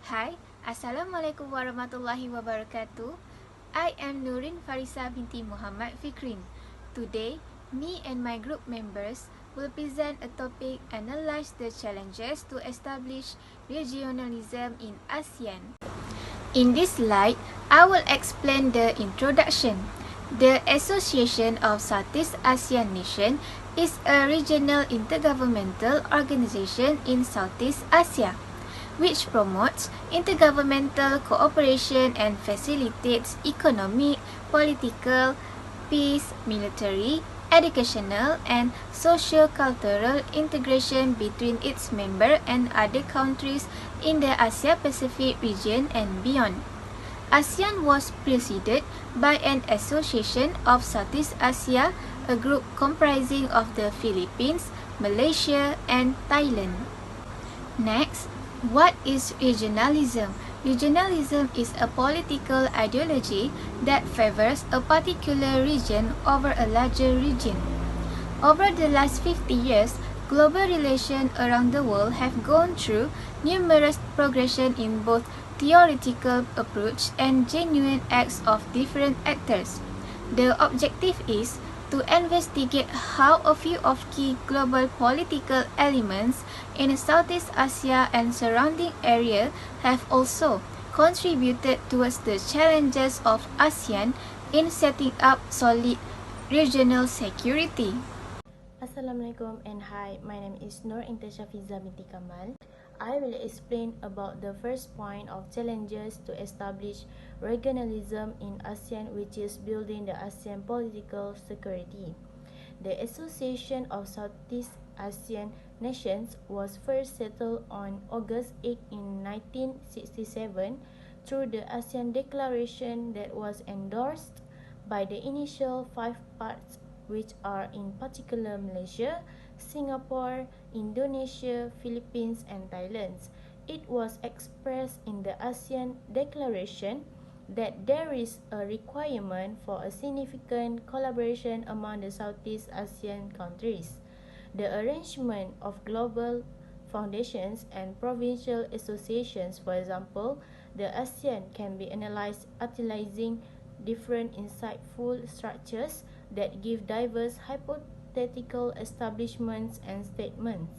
Hai, Assalamualaikum warahmatullahi wabarakatuh. I am Nurin Farisa binti Muhammad Fikrin. Today, me and my group members will present a topic analyze the challenges to establish regionalism in ASEAN. In this slide, I will explain the introduction. The Association of Southeast Asian Nations is a regional intergovernmental organization in Southeast Asia, which promotes intergovernmental cooperation and facilitates economic, political, peace, military, educational, and socio-cultural integration between its members and other countries in the Asia-Pacific region and beyond. ASEAN was preceded by an association of Southeast Asia, a group comprising of the Philippines, Malaysia, and Thailand. Next, what is regionalism? Regionalism is a political ideology that favors a particular region over a larger region. Over the last 50 years, global relations around the world have gone through numerous progression in both theoretical approach and genuine acts of different actors. The objective is to investigate how a few of key global political elements in Southeast Asia and surrounding area have also contributed towards the challenges of ASEAN in setting up solid regional security. Assalamualaikum and hi, my name is Nur Intasha Fiza binti Kamal. I will explain about the first point of challenges to establish regionalism in ASEAN, which is building the ASEAN political security. The Association of Southeast Asian Nations was first settled on August 8 in 1967 through the ASEAN Declaration that was endorsed by the initial 5 parts, which are in particular Malaysia, Singapore, Indonesia, Philippines, and Thailand. It was expressed in the ASEAN Declaration that there is a requirement for a significant collaboration among the Southeast Asian countries. The arrangement of global foundations and provincial associations, for example, the ASEAN can be analyzed utilizing different insightful structures that give diverse hypothetical establishments and statements.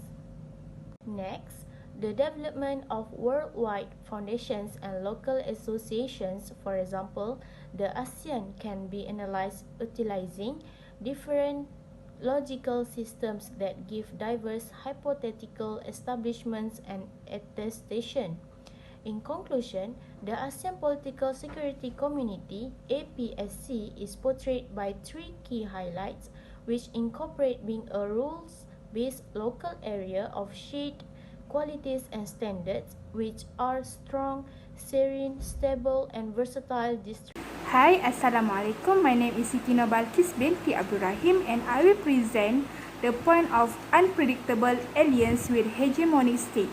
Next, the development of worldwide foundations and local associations, for example, the ASEAN can be analyzed utilizing different logical systems that give diverse hypothetical establishments and attestation. In conclusion, the ASEAN Political Security Community (APSC) is portrayed by 3 key highlights, which incorporate being a rules-based local area of shared qualities and standards, which are strong, serene, stable, and versatile distributions. Hi, Assalamualaikum. My name is Siti Balkis binti Abdul Rahim and I will present the point of unpredictable alliance with hegemonic state.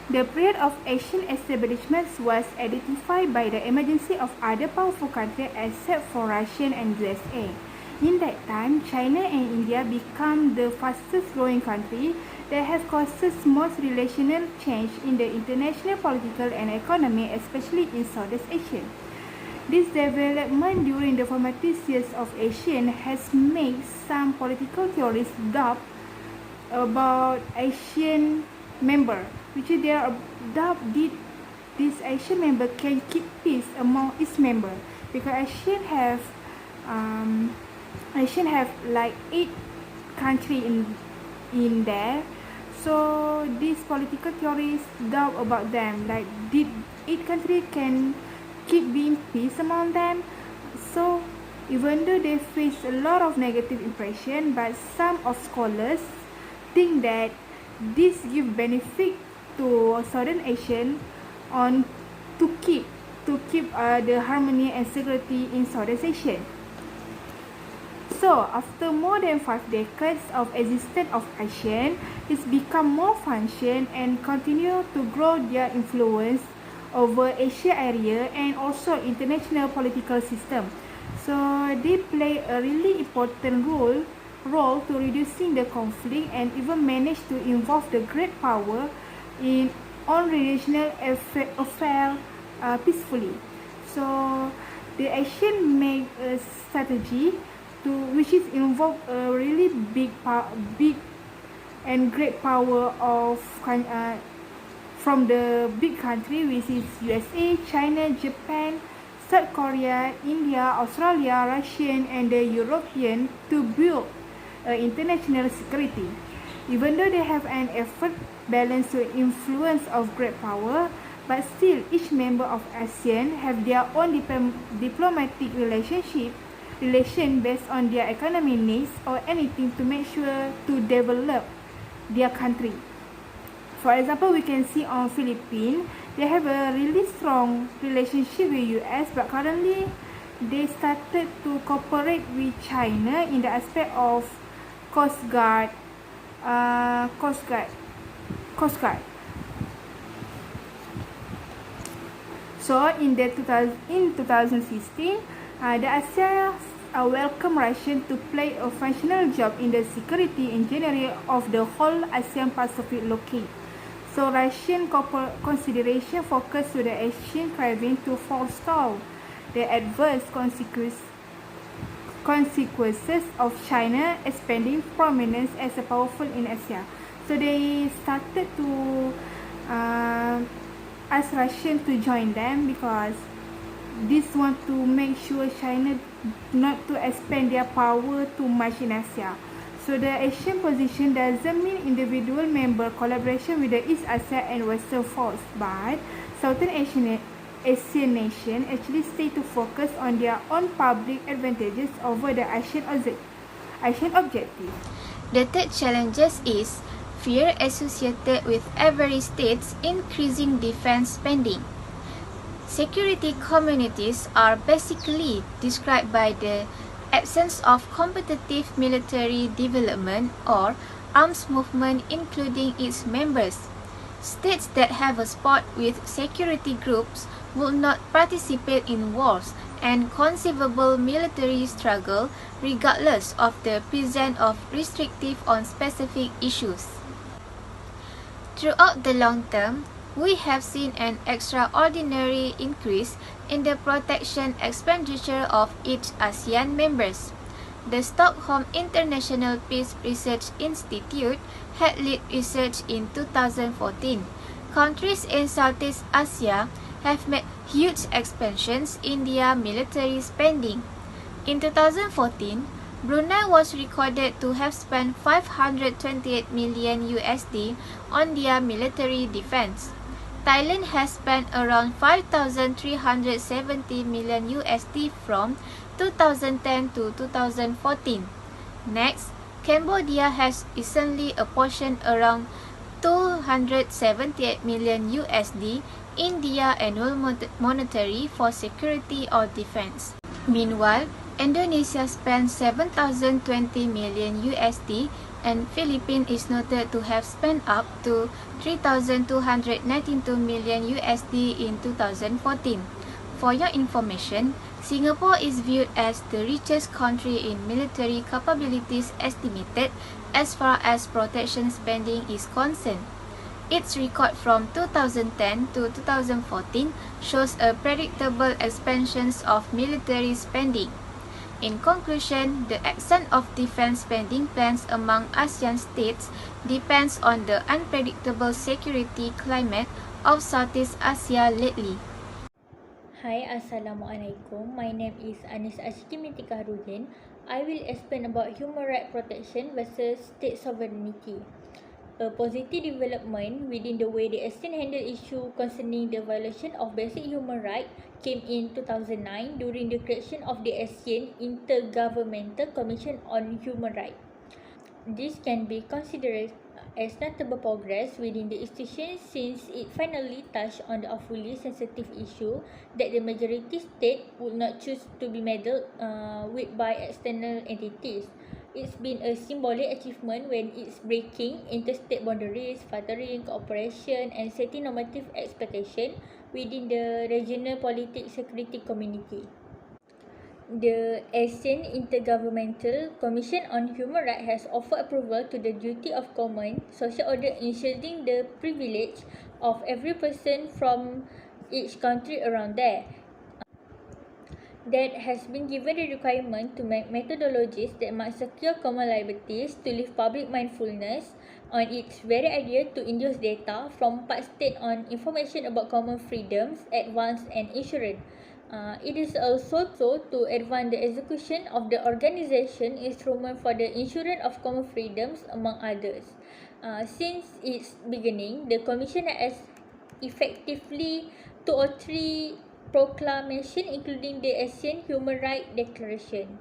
The period of Asian establishments was identified by the emergence of other powerful countries except for Russia and USA. In that time, China and India became the fastest growing country that have caused most relational change in the international political and economy, especially in Southeast Asia. This development during the formative years of ASEAN has made some political theorists doubt about ASEAN member, which they are doubt did this ASEAN member can keep peace among its member, because ASEAN have like 8 country in there. So these political theories doubt about them, like did 8 country can keep being peace among them. So even though they face a lot of negative impression, but some of scholars think that this give benefit to Southern Asian on to keep the harmony and security in Southeast Asia. So after more than 5 decades of existence of ASEAN, it's become more function and continue to grow their influence over Asia area and also international political system. So they play a really important role to reducing the conflict and even manage to involve the great power in own regional affair peacefully. So the Asian make a strategy to which is involve a really big and great power of from the big country, which is USA, China, Japan, South Korea, India, Australia, Russian, and the European to build international security. Even though they have an effort balance to influence of great power, but still each member of ASEAN have their own diplomatic relation based on their economic needs or anything to make sure to develop their country. For example, we can see on Philippines, they have a really strong relationship with US, but currently they started to cooperate with China in the aspect of Coast Guard. Coast Guard. So in 2016, the ASEAN welcome Russia to play a functional job in the security engineering of the whole ASEAN Pacific locale. So Russian consideration focus to the Asian craving to forestall the adverse consequences of China expanding prominence as a powerful in Asia. So they started to ask Russian to join them because this want to make sure China not to expand their power too much in Asia. So the Asian position doesn't mean individual member collaboration with the East Asia and Western force, but Southern Asian nation actually stay to focus on their own public advantages over the Asian objective. The third challenge is fear associated with every state's increasing defense spending. Security communities are basically described by the absence of competitive military development or arms movement including its members. States that have a spot with security groups will not participate in wars and conceivable military struggle regardless of the presence of restrictive on specific issues. Throughout the long term, we have seen an extraordinary increase in the protection expenditure of each ASEAN members. The Stockholm International Peace Research Institute had led research in 2014. Countries in Southeast Asia have made huge expansions in their military spending. In 2014, Brunei was recorded to have spent 528 million USD on their military defense. Thailand has spent around 5,370 million USD from 2010 to 2014. Next, Cambodia has recently apportioned around 278 million USD in their annual monetary for security or defense. Meanwhile, Indonesia spent 7,020 million USD and Philippines is noted to have spent up to 3,292 million USD in 2014. For your information, Singapore is viewed as the richest country in military capabilities estimated as far as protection spending is concerned. Its record from 2010 to 2014 shows a predictable expansion of military spending. In conclusion, the extent of defense spending plans among ASEAN states depends on the unpredictable security climate of Southeast Asia lately. Hi, Assalamualaikum. My name is Anis Ashiki binti Kaharudin. I will explain about human rights protection versus state sovereignty. A positive development within the way the ASEAN handle issue concerning the violation of basic human rights came in 2009 during the creation of the ASEAN Intergovernmental Commission on Human Rights. This can be considered as notable progress within the institution since it finally touched on the awfully sensitive issue that the majority state would not choose to be meddled with by external entities. It's been a symbolic achievement when it's breaking interstate boundaries, furthering cooperation and setting normative expectations within the regional political security community. The Asean Intergovernmental Commission on Human Rights has offered approval to the duty of common social order ensuring the privilege of every person from each country around there. That has been given the requirement to make methodologies that must secure common liberties to live public mindfulness on its very idea to induce data from part state on information about common freedoms, advance and insurance. It is also to advance the execution of the organisation instrument for the insurance of common freedoms among others. Since its beginning, the Commission has effectively 2 or 3 proclamations including the Asean Human Rights Declaration.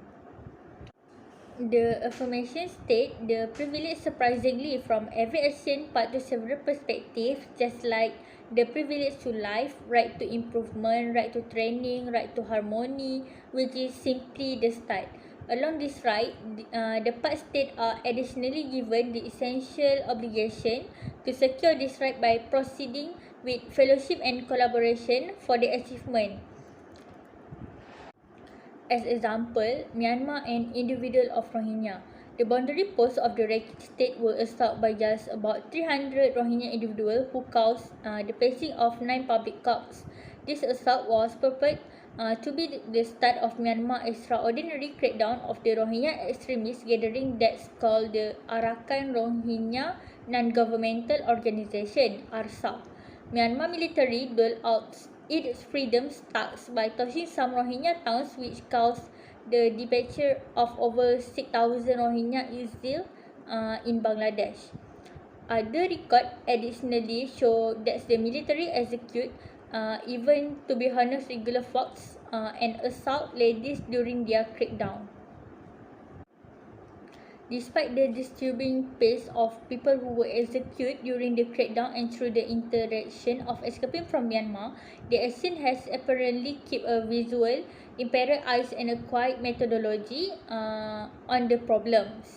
The affirmation state the privilege surprisingly from every Asean part to several perspectives, just like the privilege to life, right to improvement, right to training, right to harmony, which is simply the start. Along this right, the part states are additionally given the essential obligation to secure this right by proceeding with fellowship and collaboration for the achievement. As example, Myanmar and individual of Rohingya. The boundary posts of the Rakhine state were assaulted by just about 300 Rohingya individuals who caused the passing of 9 public courts. This assault was purported to be the start of Myanmar's extraordinary crackdown of the Rohingya extremist gathering that's called the Arakan Rohingya Non-Governmental Organisation (ARSA). Myanmar military doled out its freedom tax by tossing some Rohingya towns, which caused the departure of over 6,000 Rohingya exiled in Bangladesh. Other records additionally show that the military execute even to be honest regular folks and assault ladies during their crackdown. Despite the disturbing pace of people who were executed during the crackdown and through the interaction of escaping from Myanmar, the ASEAN has apparently kept a visual, impaired eyes and a quiet methodology on the problems.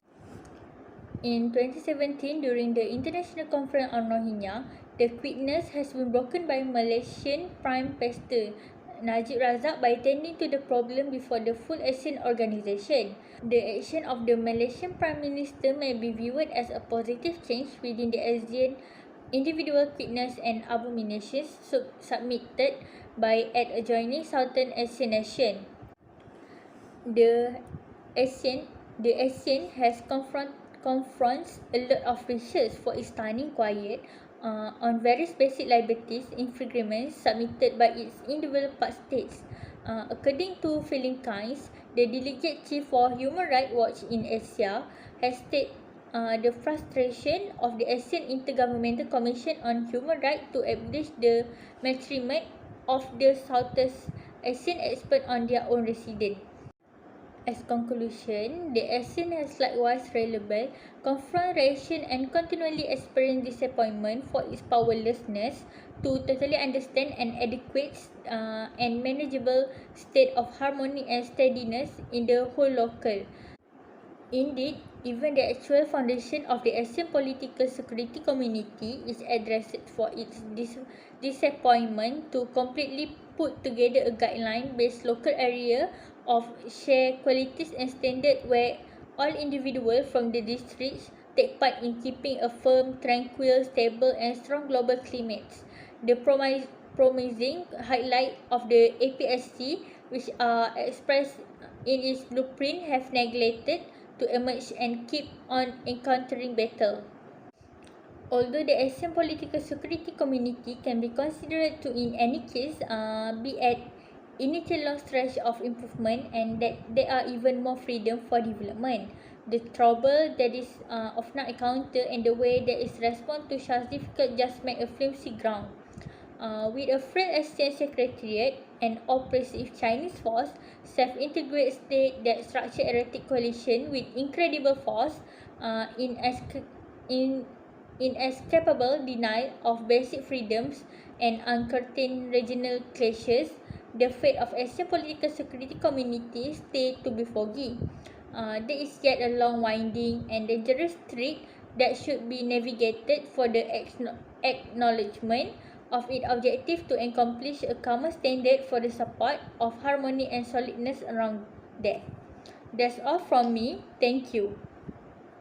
In 2017, during the International Conference on Rohingya, the quietness has been broken by Malaysian Prime Minister Najib Razak by attending to the problem before the full ASEAN organisation. The action of the Malaysian Prime Minister may be viewed as a positive change within the ASEAN individual quietness and abominations submitted by an adjoining Southern Asian nation. The ASEAN has confronts a lot of research for its stunning quiet on various basic liberties infringements submitted by its individual part states. According to Philippines, the delegate chief for Human Rights Watch in Asia has stated the frustration of the ASEAN Intergovernmental Commission on Human Rights to abolish the maltreatment of the Southeast Asian experts on their own residents. As conclusion, the ASEAN has likewise reliable confrontation and continually experienced disappointment for its powerlessness to totally understand an adequate and manageable state of harmony and steadiness in the whole local. Indeed, even the actual foundation of the Asian political security community is addressed for its disappointment to completely put together a guideline-based local area of shared qualities and standards where all individuals from the districts take part in keeping a firm, tranquil, stable and strong global climate. The promising highlight of the APSC, which are expressed in its blueprint, have neglected to emerge and keep on encountering battle. Although the Asian political security community can be considered to in any case be at initial long stretch of improvement and that there are even more freedom for development, the trouble that is of not encountered and the way that is respond to such difficult just make a flimsy ground. With a frail exchange secretariat, an oppressive Chinese force, self-integrated state that structure erratic coalition with incredible force, inescapable denial of basic freedoms and uncurtained regional clashes, the fate of Asian political security community stay to be foggy. There is yet a long, winding and dangerous street that should be navigated for the acknowledgement of its objective to accomplish a common standard for the support of harmony and solidness around there. That's all from me. Thank you.